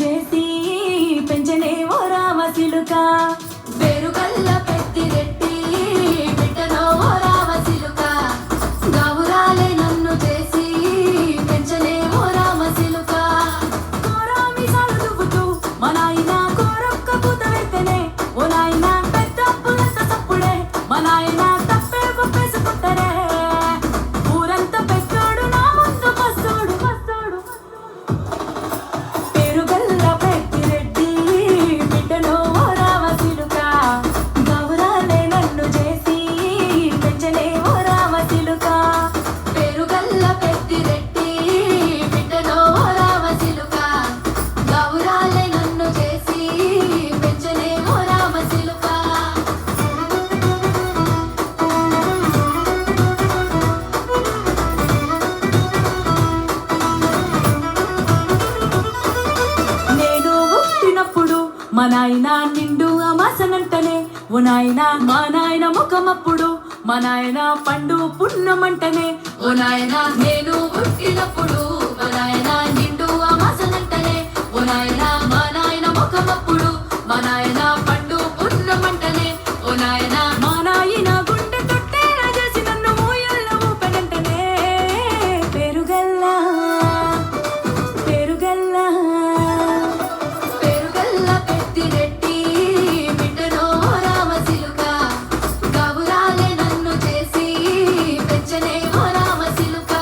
చేసి పెంచనే ఓ రామచిలుక పేరుగల్ల పెద్దిరెడ్డి బిడ్డనో ఓ రామచిలుక గౌరాలే నన్ను చేసి పెంచనే ఓ రామచిలుక కోరామిసాలు దువ్వుతూ మా నాయన కోరొక్క పూత వెళ్తేనే ఓ నాయన పెద్ద అప్పులంత తప్పుడే మా నాయన తప్పే గొప్పేసుకుంటారే ఊరంతా పెద్దోడు నా ముందు పస్తోడు పస్తోడు పేరుగల్ల పెద్దిరెడ్డి బిడ్డనో ఓ రామచిలుక గౌరాలే నన్ను చేసి పెంచనే ఓ రామచిలుక పేరుగల్ల పెద్దిరెడ్డి బిడ్డనో ఓ రామచిలుక గౌరాలే నన్ను చేసి పెంచనే ఓ రామచిలుక నేను పుట్టినప్పుడు మా నాయన నిండు అమాసనంటనే ఓ నాయన మా నాయన ముఖమప్పుడు మా నాయన పండు పున్నమంటనే ఓ నాయన నేను పుట్టినప్పుడు మా నాయన నిండు అమాసనంటనే ఓ నాయన మా నాయన ముఖమప్పుడు మా నాయన పండు పున్నమంటనే ఓ నాయన మా నాయన గుండె తొట్టేలా చేసి నన్ను మూయల్ల ఊపెనంటనే పేరుగల్లా పేరుగల్లా పేరుగల్ల పెద్దిరెడ్డి బిడ్డనో ఓ రామచిలుక గౌరాలే నన్ను చేసి పెంచనే ఓ రామచిలుక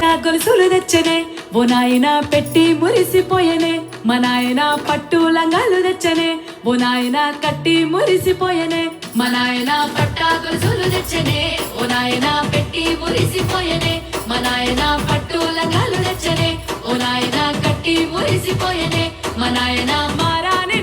నా గొలుసులు తెచ్చనే ఓ నాయన పెట్టి మురిసిపోయనే మా నాయన పట్టు లంగాలు తెచ్చనే ఓ నాయన కట్టి మురిసిపోయనే మా నాయన పట్టా గొలుసులు తెచ్చనే ఓ నాయన పెట్టి మురిసిపోయనే మా నాయన పట్టు లంగాలు తెచ్చనే ఓ నాయన కట్టి మురిసిపోయనే మా నాయన మారాని